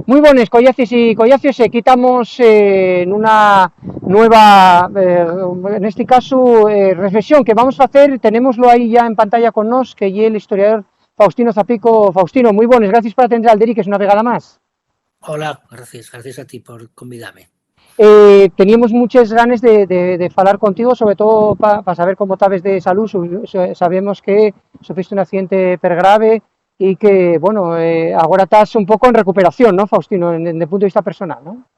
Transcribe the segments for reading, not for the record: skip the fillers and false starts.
Muy buenas, Collacis y Collacios, quitamos en una nueva, en este caso, reflexión que vamos a hacer, tenemoslo ahí ya en pantalla con nos, que y el historiador Faustino Zapico. Faustino, muy buenas, gracias por atender al Deric, es una vegada más. Hola, gracias a ti por convidarme. Teníamos muchas ganas de falar contigo, sobre todo para saber cómo estabas de salud. Sabemos que sufriste un accidente grave y que, bueno, ahora estás un poco en recuperación, ¿no, Faustino, desde el punto de vista personal, ¿no?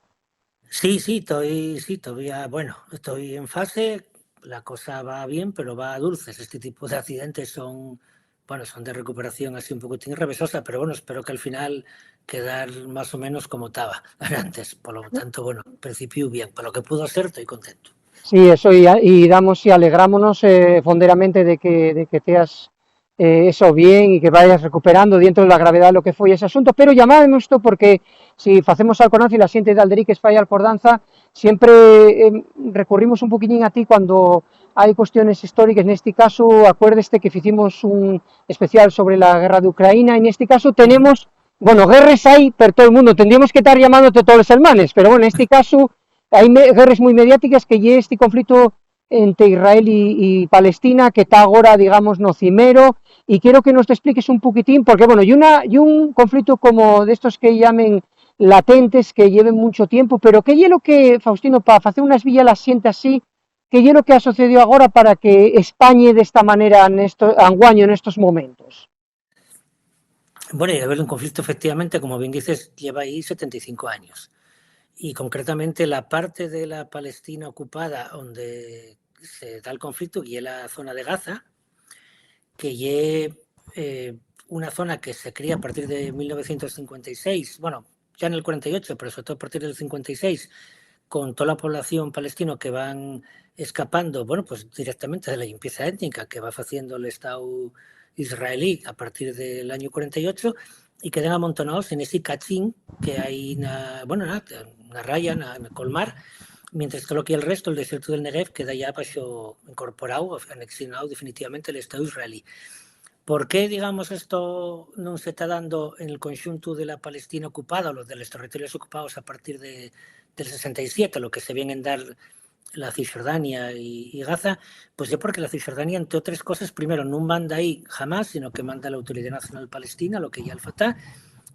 Sí, todavía, bueno, estoy en fase, la cosa va bien, pero va a dulces. Este tipo de accidentes son, bueno, son de recuperación así un poquitín revesosa, pero bueno, espero que al final quedar más o menos como estaba antes. Por lo tanto, bueno, en principio bien, por lo que pudo ser, estoy contento. Sí, eso, y damos y alegrámonos fonderamente de que teas eso bien y que vayas recuperando dentro de la gravedad de lo que fue ese asunto, pero llamábamos esto porque si hacemos Alcordanza y la xente de Alderiques fai Alcordanza, siempre recurrimos un poquillín a ti cuando hai cuestiones históricas. En este caso, acuérdeste que hicimos un especial sobre la guerra de Ucrania, en este caso tenemos, bueno, guerras hay por todo el mundo, tendríamos que estar llamándote todos los hermanos, pero bueno, en este caso hay guerras muy mediáticas que lle este conflicto entre Israel y Palestina, que está ahora, digamos, no cimero, y quiero que nos te expliques un poquitín, porque, bueno, y un conflicto como de estos que llamen latentes, que lleven mucho tiempo, pero que lle lo que, Faustino, para hacer unas villas las sienta así, que lle lo que ha sucedido ahora para que España de esta manera anguaño en estos momentos. Bueno, y a ver, un conflicto efectivamente, como bien dices, lleva ahí 75 años. Y concretamente la parte de la Palestina ocupada donde se da el conflicto y es la zona de Gaza, que es una zona que se cría a partir de 1956, bueno, ya en el 48, pero sobre todo a partir del 56, con toda la población palestina que van escapando, bueno, pues directamente de la limpieza étnica que va haciendo el Estado israelí a partir del año 48 y quedan amontonados en ese cachín que hay, una raya, en Colmar, mientras todo lo que el resto, el desierto del Negev, queda ya incorporado, anexionado definitivamente al Estado israelí. Por qué, digamos, esto non se está dando en el conxunto de la Palestina ocupada, o los de los territorios ocupados a partir del 67, lo que se viene en dar la Cisjordania y Gaza? Pues es porque la Cisjordania, entre otras cosas, primero, no manda ahí jamás, sino que manda la Autoridad Nacional Palestina, lo que ya el Fatah,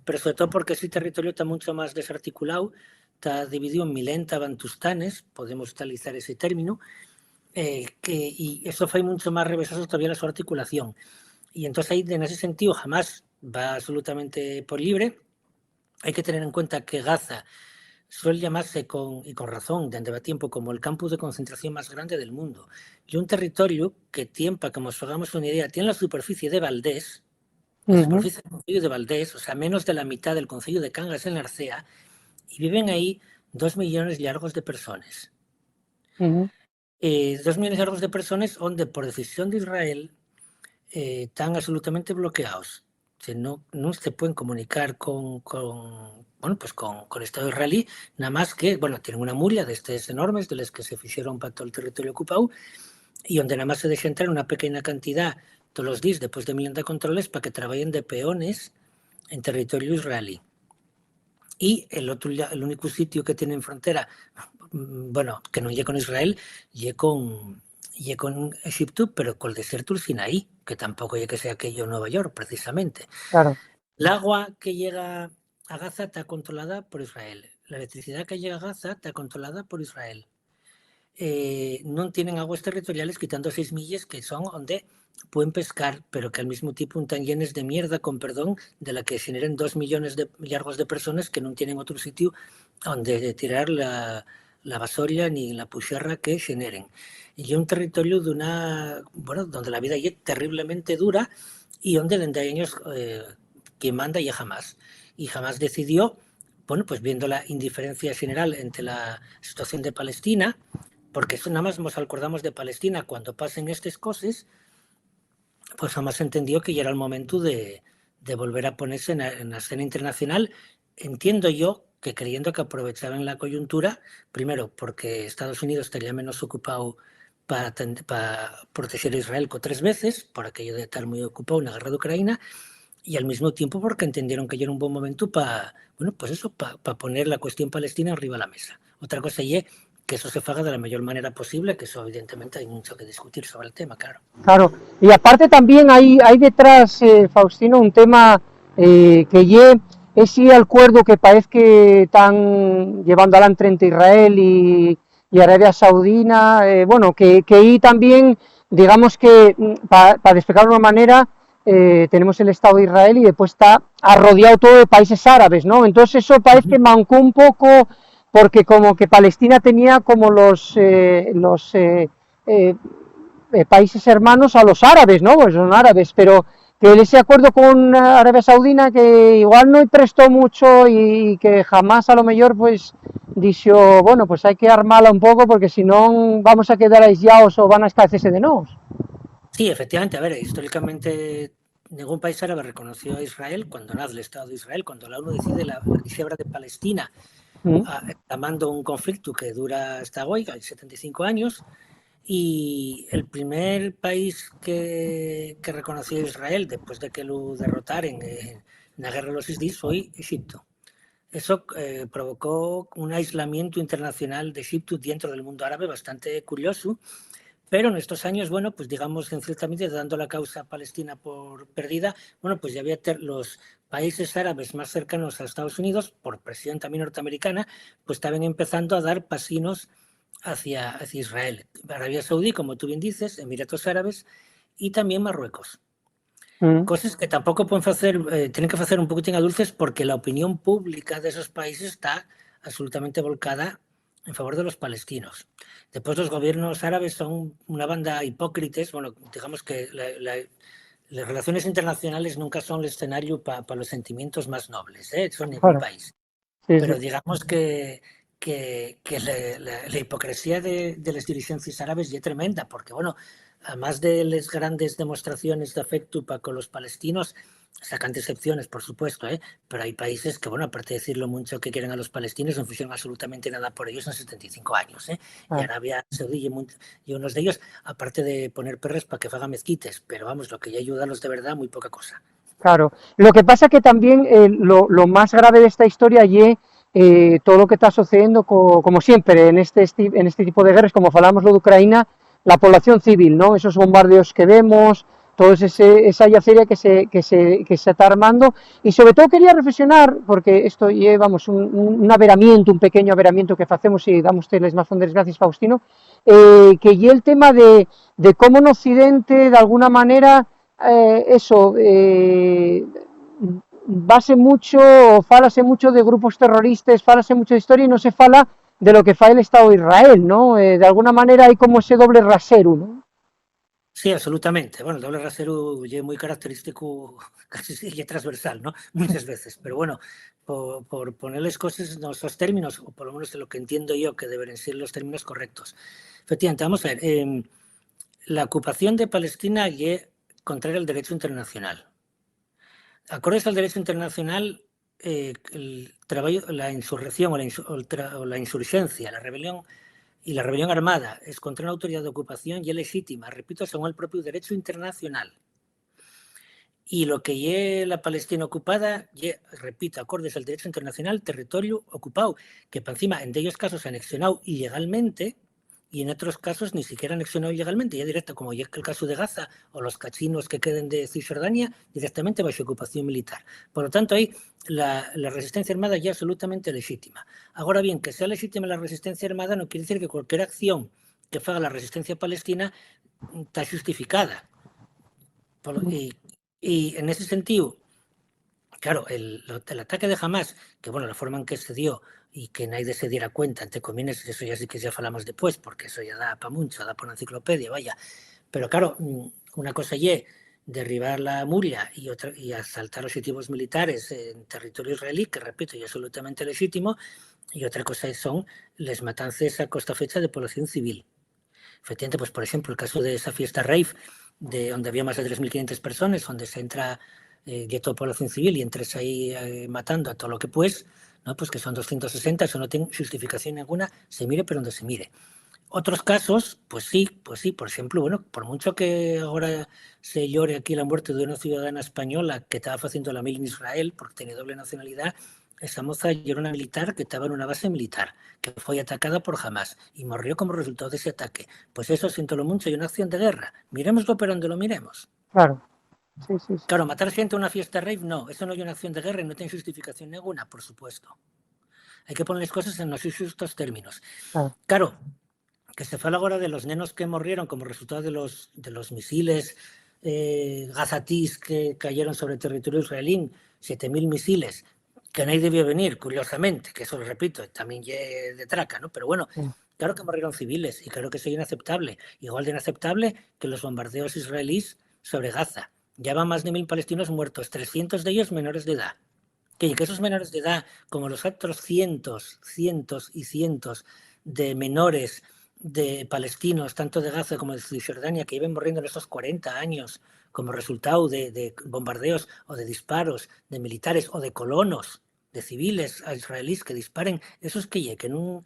pero sobre todo porque ese territorio está mucho más desarticulado, está dividido en milenta bantustanes, podemos utilizar ese término, y eso fue mucho más revesoso todavía su articulación. Y entonces ahí, en ese sentido, jamás va absolutamente por libre. Hay que tener en cuenta que Gaza suele llamarse, y con razón, desde hace tiempo, como el campus de concentración más grande del mundo. Y un territorio que tiene, para que nos hagamos una idea, tiene la superficie de Valdés, la superficie del concello de Valdés, o sea, menos de la mitad del concello de Cangas en Narcea, y viven ahí 2 millones largos de personas. 2 millones largos de personas donde, por decisión de Israel, están absolutamente bloqueados. No se pueden comunicar bueno, pues con el Estado israelí, nada más que, bueno, tienen una muralla de estas enormes, de las que se hicieron para todo el territorio ocupado, y donde nada más se deja entrar una pequeña cantidad todos los días, después de 1000 de controles, para que trabajen de peones en territorio israelí. Y el único sitio que tiene en frontera, bueno, que no llega con Israel, llega con Egipto, pero con el desierto del Sinaí, que tampoco llega que sea aquello Nueva York, precisamente. Claro. El agua que llega a Gaza está controlada por Israel. La electricidad que llega a Gaza está controlada por Israel. No tienen aguas territoriales, quitando 6 millas, que son donde pueden pescar, pero que al mismo tiempo están llenas de mierda, con perdón, de la que generen 2 millones de largos de personas que no tienen otro sitio donde tirar la basolla ni la puxerra que generen. Y un territorio donde la vida es terriblemente dura y donde desde años quien manda ya jamás. Y jamás decidió, bueno, pues viendo la indiferencia general entre la situación de Palestina, porque eso nada más nos acordamos de Palestina cuando pasen estas cosas, pues jamás entendió que ya era el momento de volver a ponerse en la escena internacional. Entiendo yo que creyendo que aprovechaban la coyuntura, primero porque Estados Unidos estaría menos ocupado para proteger a Israel con 3 veces, por aquello de estar muy ocupado en la guerra de Ucrania, y al mismo tiempo porque entendieron que ya era un buen momento para, bueno, pues eso, para poner la cuestión palestina arriba de la mesa. Otra cosa es que eso se haga de la mayor manera posible, que eso evidentemente hay mucho que discutir sobre el tema, claro. Claro, y aparte también hay detrás, Faustino, un tema que lle ese acuerdo que parece que están llevando adelante entre Israel y Arabia Saudina, bueno, que ahí también, digamos que, para despegar de una manera, tenemos el Estado de Israel y después está arrodeado todo de países árabes, ¿no? Entonces eso parece que mancó un poco, porque como que Palestina tenía como países hermanos a los árabes, ¿no? Pues son árabes, pero que ese acuerdo con Arabia Saudina que igual no prestó mucho y que jamás a lo mejor pues dijo, bueno, pues hay que armarla un poco porque si no vamos a quedar aislados o van a escaparse de nos. Sí, efectivamente, a ver, históricamente ningún país árabe reconoció a Israel cuando nace el Estado de Israel, cuando la ONU decide la quiebra de Palestina, llamando un conflicto que dura hasta hoy, hay 75 años, y el primer país que reconoció a Israel después de que lo derrotaran en la guerra de los 6 días fue Egipto. Eso provocó un aislamiento internacional de Egipto dentro del mundo árabe bastante curioso, pero en estos años, bueno, pues digamos en cierta medida dando la causa palestina por perdida, bueno, pues ya había los países árabes más cercanos a Estados Unidos, por presión también norteamericana, pues estaban empezando a dar pasinos hacia Israel. Arabia Saudí, como tú bien dices, Emiratos Árabes y también Marruecos. Cosas que tampoco pueden hacer, tienen que hacer un poquitín a dulces porque la opinión pública de esos países está absolutamente volcada en favor de los palestinos. Después los gobiernos árabes son una banda hipócritas, bueno, digamos que las relaciones internacionales nunca son el escenario para los sentimientos más nobles, son ningún país. Sí, Pero sí. digamos que la hipocresía de las dirigencias árabes ya es tremenda, porque bueno, además de las grandes demostraciones de afecto para con los palestinos, sacando excepciones, por supuesto, pero hay países que, bueno, aparte de decir lo mucho que quieren a los palestinos, no hicieron absolutamente nada por ellos en 75 años. Y Arabia Saudí y unos de ellos, aparte de poner perres para que hagan mezquites, pero vamos, lo que ya ayuda a los de verdad, muy poca cosa. Claro, lo que pasa que también lo más grave de esta historia es todo lo que está sucediendo, como siempre, en este tipo de guerras, como hablamos lo de Ucrania, la población civil, ¿no? Esos bombardeos que vemos, toda esa yacería que se está armando, y sobre todo quería reflexionar, porque esto llevamos un averamiento, un pequeño averamiento que hacemos y damos las más fondas gracias, Faustino, que y el tema de cómo en Occidente, de alguna manera, base mucho, fálase mucho de grupos terroristas, fálase mucho de historia y no se fala de lo que fa el Estado de Israel, ¿no? De alguna manera hay como ese doble rasero, ¿no? Sí, absolutamente. Bueno, el doble rasero es muy característico, casi y transversal, ¿no? Muchas veces. Pero bueno, por ponerles cosas en esos términos, o por lo menos de lo que entiendo yo que deberían ser los términos correctos. Efectivamente, vamos a ver. La ocupación de Palestina es contraria al derecho internacional. Acordes al derecho internacional, la insurrección o la insurgencia, la rebelión y la rebelión armada es contra una autoridad de ocupación y es legítima, repito, según el propio derecho internacional. Y lo que es la Palestina ocupada, repito, acordes al derecho internacional, territorio ocupado, que por encima en ellos casos anexionado ilegalmente y en otros casos ni siquiera anexionado ilegalmente, ya directo, como ya es el caso de Gaza o los cachinos que queden de Cisjordania, directamente bajo ocupación militar. Por lo tanto, ahí la resistencia armada ya es absolutamente legítima. Ahora bien, que sea legítima la resistencia armada no quiere decir que cualquier acción que haga la resistencia palestina está justificada. Y en ese sentido, claro, el ataque de Hamas, que bueno, la forma en que se dio y que nadie se diera cuenta, entre comillas, eso ya sí que ya hablamos después, porque eso ya da para mucho, da para una enciclopedia, vaya. Pero claro, una cosa es derribar la muralla y asaltar objetivos militares en territorio israelí, que repito, es absolutamente legítimo, y otra cosa son las matanzas a costa fecha de población civil. Efectivamente, pues por ejemplo, el caso de esa fiesta rave, donde había más de 3.500 personas, donde se entra toda población civil y entres ahí matando a todo lo que puedes, ¿no? Pues que son 260, eso no tiene justificación ninguna, se mire pero donde se mire. Otros casos, pues sí, por ejemplo, bueno, por mucho que ahora se llore aquí la muerte de una ciudadana española que estaba haciendo la mil en Israel porque tenía doble nacionalidad, esa moza era una militar que estaba en una base militar, que fue atacada por Hamas y murió como resultado de ese ataque. Pues eso, siéntolo mucho, y una acción de guerra. Miremoslo pero donde lo miremos. Claro, sí, sí, sí. Claro, matar gente a una fiesta rave, no, eso no es una acción de guerra y no tiene justificación ninguna, por supuesto. Hay que poner las cosas en los justos términos. Claro, que se fala agora de los nenos que morrieron como resultado de los misiles gazatís que cayeron sobre el territorio israelí, 7.000 misiles, que nadie debió venir, curiosamente, que eso lo repito, también de traca, ¿no? Pero bueno, claro que morrieron civiles y claro que eso es inaceptable, igual de inaceptable que los bombardeos israelíes sobre Gaza. Ya van más de 1.000 palestinos muertos, 300 de ellos menores de edad. Que esos menores de edad, como los otros cientos y cientos de menores de palestinos, tanto de Gaza como de Cisjordania, que iban muriendo en esos 40 años como resultado de bombardeos o de disparos de militares o de colonos, de civiles a israelíes que disparen, esos que no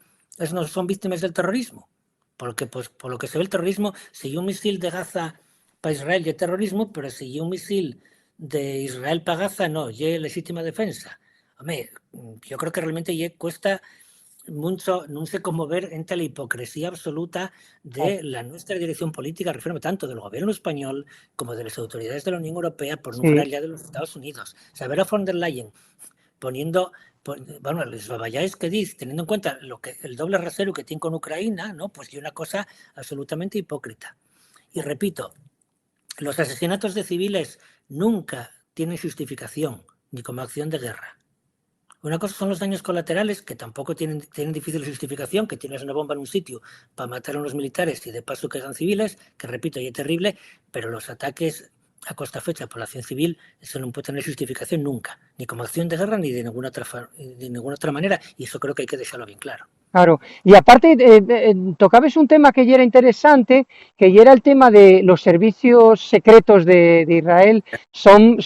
son víctimas del terrorismo. Porque, pues, por lo que se ve el terrorismo, si un misil de Gaza para Israel y terrorismo, pero si un misil de Israel para Gaza, no, y legítima defensa. Hombre, yo creo que realmente cuesta mucho, no sé cómo ver entre la hipocresía absoluta de la nuestra dirección política, refiero tanto del gobierno español como de las autoridades de la Unión Europea, por no fuera ya de los Estados Unidos. Saber a von der Leyen poniendo, bueno, los babayáis que dice, teniendo en cuenta el doble rasero que tiene con Ucrania, ¿no? Pues y una cosa absolutamente hipócrita. Y repito, los asesinatos de civiles nunca tienen justificación, ni como acción de guerra. Una cosa son los daños colaterales, que tampoco tienen difícil justificación, que tienes una bomba en un sitio para matar a unos militares y de paso caigan civiles, que repito, y es terrible, pero los ataques a costa fecha a población civil, eso no puede tener justificación nunca, ni como acción de guerra ni de ninguna otra manera, y eso creo que hay que dejarlo bien claro. Claro, y aparte tocabas un tema que ya era interesante, que ya era el tema de los servicios secretos de Israel, son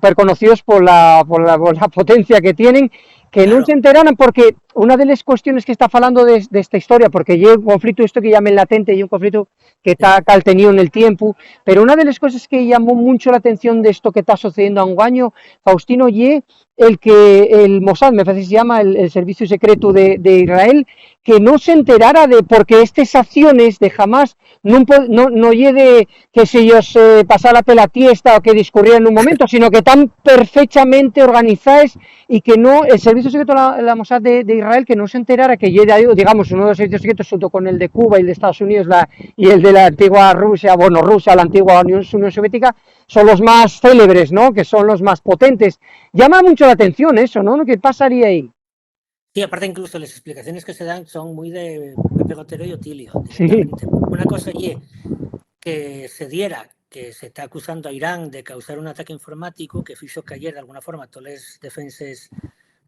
reconocidos por la potencia que tienen, que claro. No se enteraran, porque una de las cuestiones que está hablando de esta historia, porque hay un conflicto, esto que llaman latente, y un conflicto que está caltenido en el tiempo, pero una de las cosas que llamó mucho la atención de esto que está sucediendo a un año, Faustino, y el Mossad, me parece que se llama el servicio secreto de Israel, que no se enterara de, porque estas acciones de Hamas no llegue que si ellos pasara la tiesta o que discurriera en un momento, sino que están perfectamente organizadas y que no, el servicio secreto de la Mossad de Israel, que no se enterara que llegue, digamos, uno de los servicios secretos junto con el de Cuba y el de Estados Unidos y el de la antigua Rusia, la antigua Unión Soviética, son los más célebres, ¿no? Que son los más potentes. Llama mucho la atención eso, ¿no? ¿Qué pasaría ahí? Sí, aparte incluso las explicaciones que se dan son muy de Pepe Gotero y Otilio. Sí. Una cosa es que se diera que se está acusando a Irán de causar un ataque informático que hizo caer de alguna forma todas las defensas,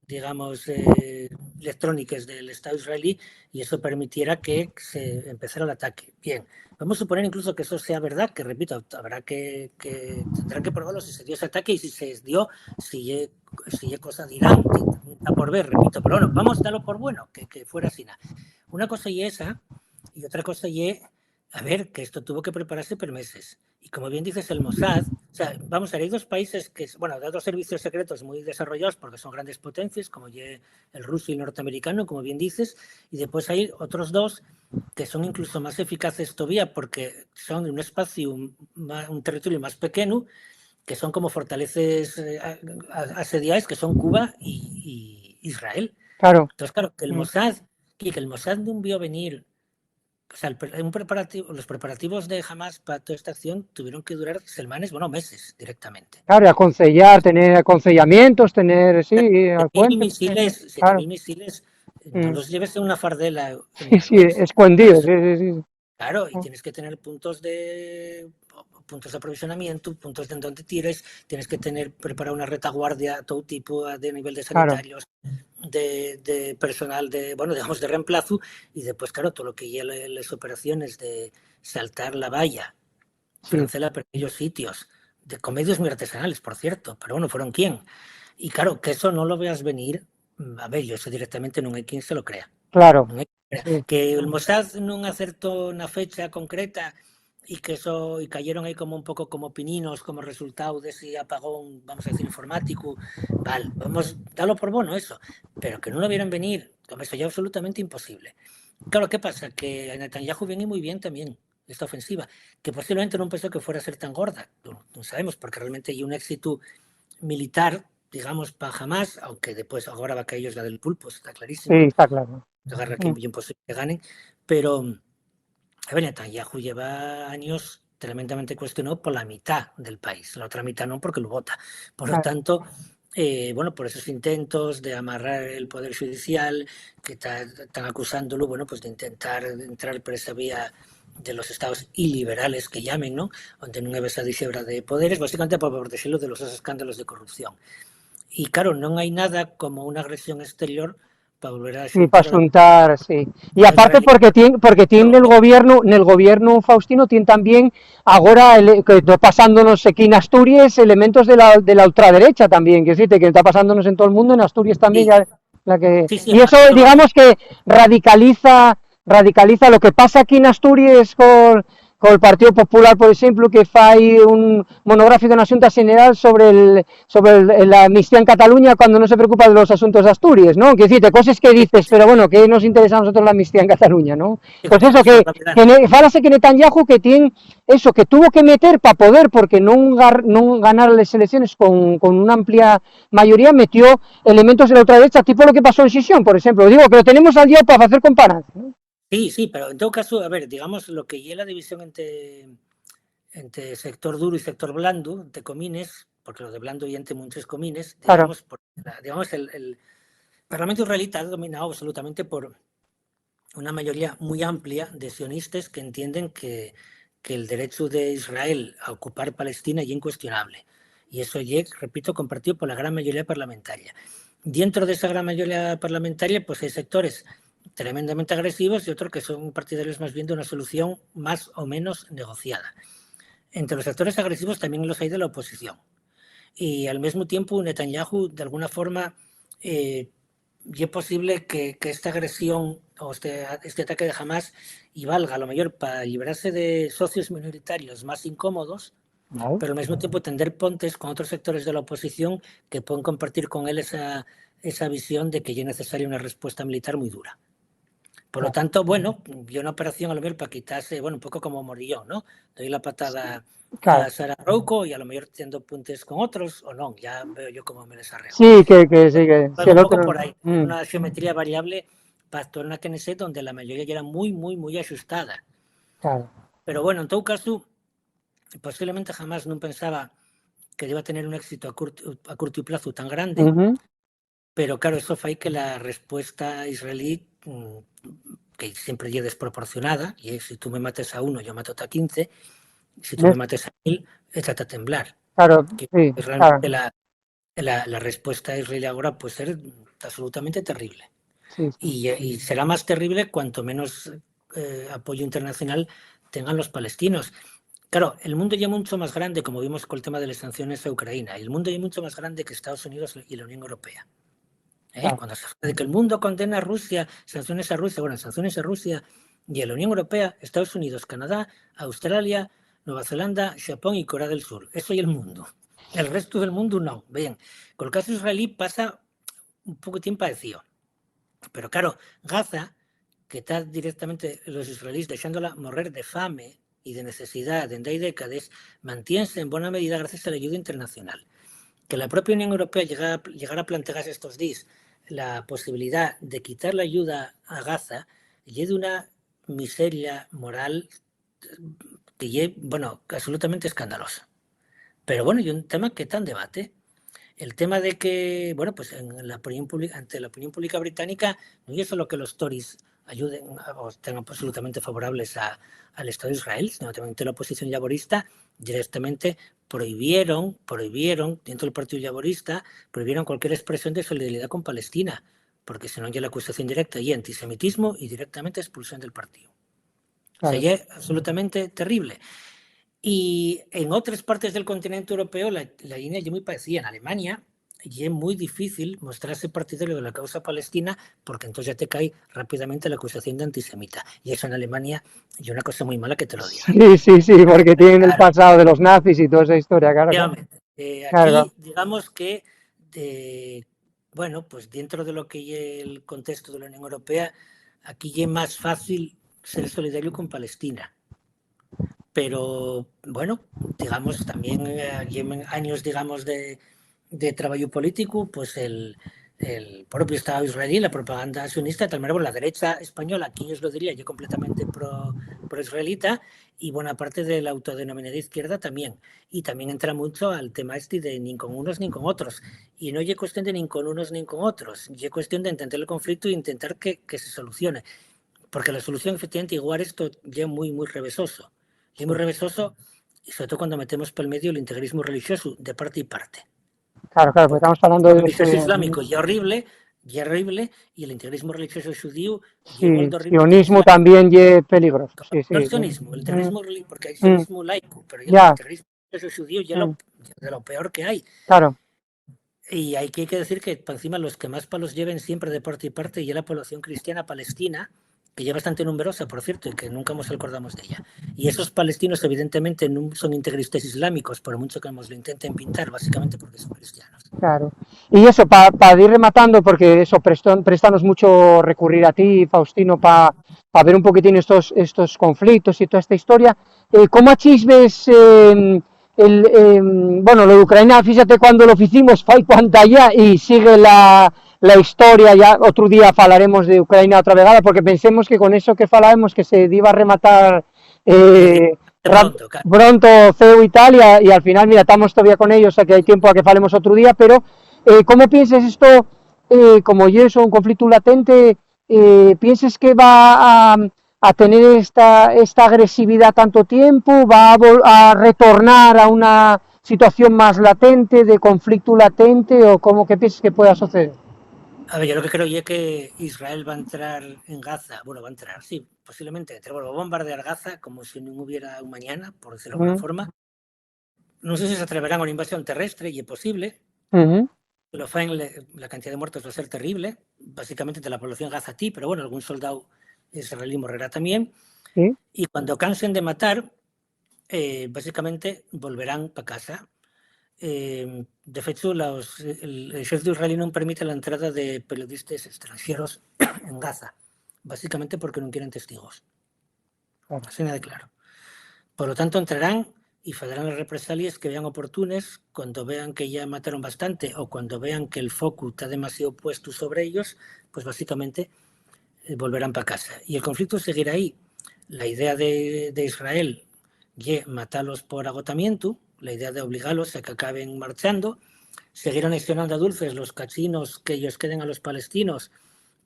digamos, electrónicas del Estado israelí, y eso permitiera que se empezara el ataque. Bien, vamos a suponer incluso que eso sea verdad, que repito, tendrán que probarlo si se dio ese ataque y si se dio, si es cosa de Irán, que está por ver, repito, pero bueno, vamos a darlo por bueno, que fuera así. Una cosa y esa, y otra cosa y a ver, que esto tuvo que prepararse por meses. Y como bien dices, el Mossad, o sea, vamos a ver, hay dos países que, bueno, de dos servicios secretos muy desarrollados porque son grandes potencias, como el ruso y el norteamericano, como bien dices, y después hay otros dos que son incluso más eficaces todavía porque son de un espacio, un territorio más pequeño, que son como fortalezas asediadas, que son Cuba y Israel. Claro. Entonces, claro, que el Mossad no vio venir. O sea, los preparativos de Hamas para toda esta acción tuvieron que durar semanas, bueno, meses directamente. Claro, aconsellar, tener aconsellamientos, tener, sí, 7.000 misiles, claro. No los lleves en una fardela. Sí, escondidos, sí. Claro, y tienes que tener puntos de aprovisionamiento, puntos de donde tires, tienes que tener preparada una retaguardia, todo tipo de nivel de sanitarios, claro. de personal, digamos, de reemplazo, y después, claro, todo lo que lleva las operaciones de saltar la valla, francelar por aquellos sitios, con medios muy artesanales, por cierto, pero bueno, ¿fueron quién? Y claro, que eso no lo veas venir, a ver, yo eso directamente no hay quien se lo crea. Claro. No hay Sí, Que el Mossad non acertou na fecha concreta e que eso e cayeron aí como un pouco como pininos como resultado dese apagón, vamos a decir, informático, vale, vamos dalo por bono eso, pero que non lo vieron venir, como eso ya absolutamente imposible. Claro, ¿qué pasa? Que a Netanyahu viene muy bien también esta ofensiva, que posiblemente non pensó que fuera a ser tan gorda, non sabemos, porque realmente hai un éxito militar, digamos, para jamás, aunque después ahora va a caer la del pulpo, está sí, clarísimo, está claro. agarra que es imposible que ganen, pero a ver, Netanyahu lleva años tremendamente cuestionado por la mitad del país, la otra mitad no porque lo vota. Por lo tanto, bueno, por esos intentos de amarrar el poder judicial, que están acusándolo, bueno, pues de intentar entrar por esa vía de los estados iliberales que llamen, ¿no? Donde no hay esa dicebra de poderes, básicamente para protegerlo de los escándalos de corrupción. Y claro, no hay nada como una agresión exterior para volver a Sí, para juntar xuntar, sí. E a aparte Israel. porque tiene el gobierno Faustino tiene también agora que está pasándonos aquí en Asturias elementos de la ultraderecha también, que sí, que está pasándonos en todo el mundo, en Asturias también Sí, ya la que sí, y eso además, digamos que radicaliza lo que pasa aquí en Asturias con el Partido Popular, por ejemplo, que fai un monográfico en la Xunta General sobre la amnistía en Cataluña cuando no se preocupa de los asuntos de Asturias, ¿no? Que decirte, cosas que dices, pero bueno, que nos interesa a nosotros la amnistía en Cataluña, ¿no? Pues eso, eso es realidad. fálase que Netanyahu que tiene eso, que tuvo que meter para poder, porque no ganar las elecciones con una amplia mayoría, metió elementos de la ultraderecha, tipo lo que pasó en Sisión, por ejemplo. Digo, que lo tenemos al día para hacer comparación, ¿no? Sí, sí, pero en todo caso, a ver, digamos, lo que es la división entre sector duro y sector blando, entre comines, porque lo de blando y entre muchos comines, Claro, digamos el Parlamento israelita es dominado absolutamente por una mayoría muy amplia de sionistas que entienden que el derecho de Israel a ocupar Palestina es incuestionable. Y eso ya, repito, compartido por la gran mayoría parlamentaria. Dentro de esa gran mayoría parlamentaria, pues hay sectores tremendamente agresivos y otros que son partidarios más bien de una solución más o menos negociada. Entre los sectores agresivos también los hay de la oposición. Y al mismo tiempo Netanyahu, de alguna forma, y es posible que esta agresión o este ataque de Hamas y valga a lo mejor para librarse de socios minoritarios más incómodos, ¿no? pero al mismo tiempo tender pontes con otros sectores de la oposición que pueden compartir con él esa visión de que ya es necesaria una respuesta militar muy dura. Por lo tanto, bueno, yo una operación a lo mejor para quitarse, bueno, un poco como Morillón, ¿no? Doy la patada Claro. a Sara Rouco y a lo mejor tiendo puntes con otros o no, ya veo yo cómo me desarrego. Sí, sí, Un el poco otro. por ahí, una geometría variable para actuar en la Knesset donde la mayoría ya era muy, muy, muy ajustada. Claro. Pero bueno, en todo caso, posiblemente jamás no pensaba que iba a tener un éxito a corto plazo tan grande, pero claro, eso fue que la respuesta israelí, que siempre es desproporcionada, y es, si tú me mates a uno, yo mato a 15, si tú me mates a 1000, échate a temblar. Claro, Que sí, realmente claro. la respuesta israelí ahora puede ser absolutamente terrible. Sí, sí. Y será más terrible cuanto menos apoyo internacional tengan los palestinos. Claro, el mundo ya es mucho más grande, como vimos con el tema de las sanciones a Ucrania. El mundo ya es mucho más grande que Estados Unidos y la Unión Europea. Claro. Cuando se habla de que el mundo condena a Rusia, sanciones a Rusia, bueno, sanciones a Rusia y a la Unión Europea, Estados Unidos, Canadá, Australia, Nueva Zelanda, Japón y Corea del Sur. Eso y el mundo. El resto del mundo no. Bien, con el caso israelí pasa un poco tiempo parecido. Pero claro, Gaza, que está directamente los israelíes dejándola morir de fame y de necesidad desde hay décadas, mantiene en buena medida gracias a la ayuda internacional. Que la propia Unión Europea llegara a plantearse estos días la posibilidad de quitar la ayuda a Gaza y de una miseria moral que es, bueno, absolutamente escandalosa. Pero bueno, y un tema que está en debate. El tema de que, bueno, pues en la opinión pública, ante la opinión pública británica, no es solo que los Tories ayuden o estén absolutamente favorables al Estado de Israel, sino también la oposición laborista directamente prohibieron, dentro del partido laborista, prohibieron cualquier expresión de solidaridad con Palestina, porque si no hay la acusación directa y antisemitismo y directamente expulsión del partido. O sea, Claro. ya es absolutamente terrible. Y en otras partes del continente europeo la línea es muy parecida. En Alemania, y es muy difícil mostrarse partidario de la causa palestina porque entonces ya te cae rápidamente la acusación de antisemita. Y eso en Alemania es una cosa muy mala que te lo digan. Sí, sí, sí, porque tienen el Claro, pasado de los nazis y toda esa historia, claro, claro. Claro, aquí, digamos que, bueno, pues dentro de lo que es el contexto de la Unión Europea, aquí es más fácil ser solidario con Palestina. Pero, bueno, digamos, también llevan años, digamos, de trabajo político, pues el propio Estado israelí, la propaganda sionista, de tal manera, la derecha española, aquí os lo diría, yo completamente pro-israelita, y buena parte de la autodenominada izquierda también. Y también entra mucho al tema este de ni con unos ni con otros. Y no es cuestión de ni con unos ni con otros, es cuestión de entender el conflicto e intentar que se solucione. Porque la solución, efectivamente, igual esto ya es muy, muy revesoso. Y muy revesoso, y sobre todo cuando metemos por el medio el integrismo religioso de parte y parte. claro, claro, porque Porque estamos hablando el de ese religioso islámico ya horrible, y el integrismo religioso judío ya igual sí, de horrible que el sionismo islámico. también es peligroso, sí, No sí. el sionismo, el Mm, terrorismo, porque hay mm, sionismo laico, pero el ya, integrismo religioso judío ya mm, de lo peor que hay. claro, Y hay que decir que, por encima, los que más palos lleven siempre de parte y parte y es la población cristiana palestina, que ya es bastante numerosa, por cierto, y que nunca nos acordamos de ella. Y esos palestinos, evidentemente, no son integristas islámicos, por mucho que nos lo intenten pintar, básicamente porque son cristianos. claro. Y eso, para ir rematando, porque eso, préstanos mucho recurrir a ti, Faustino, para ver un poquitín estos conflictos y toda esta historia. ¿Cómo achis ves bueno, lo de Ucrania, fíjate cuando lo hicimos, fue cuanta ya, y sigue la historia, ya otro día falaremos de Ucrania otra vegada, porque pensemos que con eso que falaremos que se iba a rematar Pronto, claro. pronto CEU Italia, y al final, mira, estamos todavía con ellos, o sea que hay tiempo a que falemos otro día, pero ¿cómo piensas esto, como yo eso, un conflicto latente, piensas que va a tener esta agresividad tanto tiempo, va a retornar a una situación más latente, de conflicto latente, o cómo que piensas que pueda suceder? A ver, yo lo que creo es que Israel va a entrar en Gaza. Bueno, va a entrar, sí, posiblemente. Va a bombardear Gaza como si no hubiera un mañana, por decirlo de alguna forma. No sé si se atreverán a una invasión terrestre, y es posible. Lo faen, la cantidad de muertos va a ser terrible. Básicamente de la población gazatí, pero bueno, algún soldado israelí morrerá también. ¿Sí? Y cuando cansen de matar, básicamente volverán para casa. De hecho, el ejército israelí no permite la entrada de periodistas extranjeros en Gaza, básicamente porque no quieren testigos. Claro. Así de claro. Por lo tanto, entrarán y farán las represalias que vean oportunas cuando vean que ya mataron bastante o cuando vean que el foco está demasiado puesto sobre ellos, pues básicamente volverán para casa. Y el conflicto seguirá ahí. La idea de Israel es matarlos por agotamiento, la idea de obligarlos a que acaben marchando, seguir anexionando a dulces los cachinos que ellos queden a los palestinos,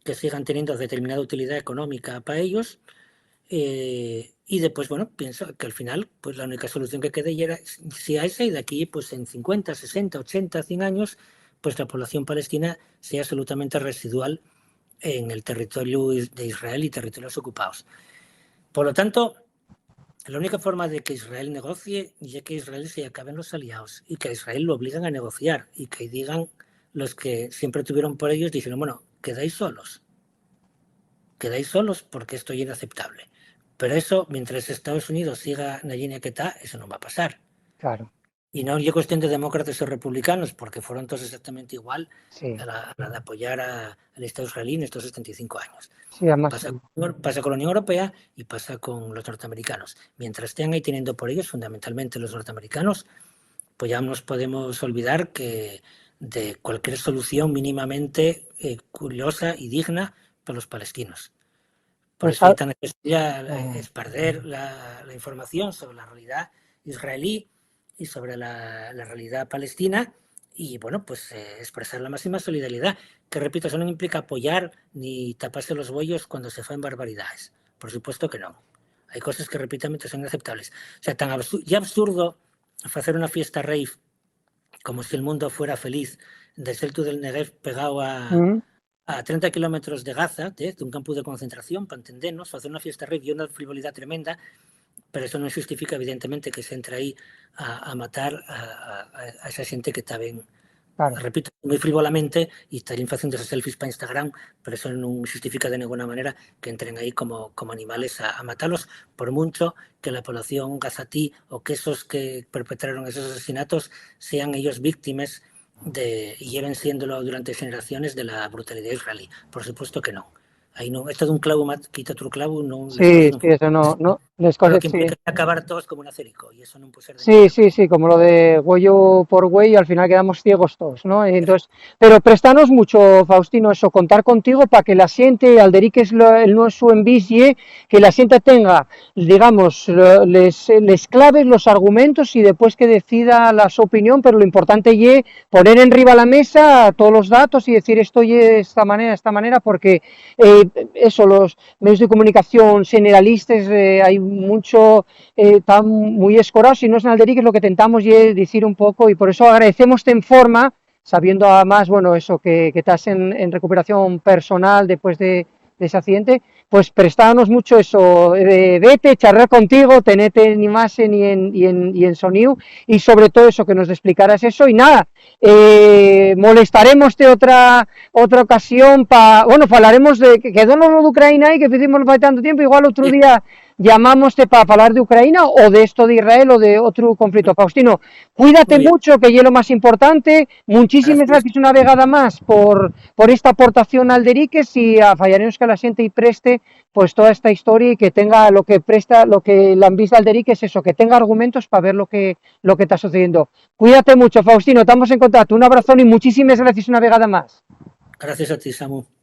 que sigan teniendo determinada utilidad económica para ellos. Y después, bueno, pienso que al final, pues la única solución que quede era si a esa, y de aquí, pues en 50, 60, 80, 100 años, pues la población palestina sea absolutamente residual en el territorio de Israel y territorios ocupados. Por lo tanto, la única forma de que Israel negocie es que Israel se acaben los aliados y que a Israel lo obligan a negociar y que digan los que siempre tuvieron por ellos, diciendo, bueno, quedáis solos porque esto es inaceptable. Pero eso, mientras Estados Unidos siga en la línea que está, eso no va a pasar. Claro. Y no es cuestión de demócratas o republicanos, porque fueron todos exactamente igual Sí, a la de apoyar al Estado israelí en estos 75 años. sí, además, Pasa con la Unión Europea y pasa con los norteamericanos. Mientras estén ahí teniendo por ellos, fundamentalmente los norteamericanos, pues ya nos podemos olvidar que de cualquier solución mínimamente curiosa y digna para los palestinos. Por pues, eso hay tan necesidad es perder la información sobre la realidad israelí y sobre la realidad palestina y, bueno, pues expresar la máxima solidaridad, que repito, eso no implica apoyar ni taparse los bollos cuando se fan barbaridades. Por supuesto que no. Hay cosas que, repitamente, son inaceptables. O sea, ya absurdo hacer una fiesta rave como si el mundo fuera feliz, desierto del Negev pegado a 30 kilómetros de Gaza, de un campo de concentración, para entendernos, hacer una fiesta rave y una frivolidad tremenda, pero eso no justifica, evidentemente, que se entre ahí a matar a esa gente que está bien claro. Repito, moi frivolamente, e estarían facendo esas selfies para Instagram, pero eso non justifica de ninguna manera que entren aí como animales a matalos, por mucho que la población gazatí o que esos que perpetraron esos asesinatos sean ellos víctimas y lleven siéndolo durante generaciones de la brutalidad israelí. Por supuesto que non. Aí non, esto de un clavo quita outro clavo, non, les Sí, cosas non sí, eso no, no, les Pero cosas, que sí. implica acabar todos como un acerico, y eso non puede ser de Sí, ninguna sí, manera. sí, como lo de huello por huello, al final quedamos ciegos todos, ¿no? Entonces, pero préstanos mucho, Faustino, eso, contar contigo para que la gente, alderiques el nuestro envisie, que la gente tenga, digamos, les claves, los argumentos y después que decida la su opinión, pero lo importante es poner en riba la mesa todos los datos y decir esto y esta manera, porque eso, los medios de comunicación generalistas, hay mucho están muy escorados y no es en Alderic, es lo que tentamos decir un poco y por eso agradecemos en forma, sabiendo además, bueno, eso, que estás en recuperación personal después de ese accidente, pues prestábamos mucho eso, vete, charlar contigo, tenete en imagen y en sonido y sobre todo eso, que nos explicaras eso y nada, molestaremos de otra ocasión para, bueno, hablaremos de que quedó lo de Ucrania y que hicimos hace tanto tiempo, igual otro día llamamoste para hablar de Ucrania o de esto de Israel o de otro conflicto. Faustino, cuídate mucho, que es lo más importante. Muchísimas gracias una vegada más por esta aportación al Deriques y a fallaremos que la gente y preste pues toda esta historia y que tenga lo que presta, lo que la envisa al Deriques, eso, que tenga argumentos para ver lo que está sucediendo. Cuídate mucho, Faustino, estamos en contacto. Un abrazo y muchísimas gracias una vegada más. Gracias a ti, Samu.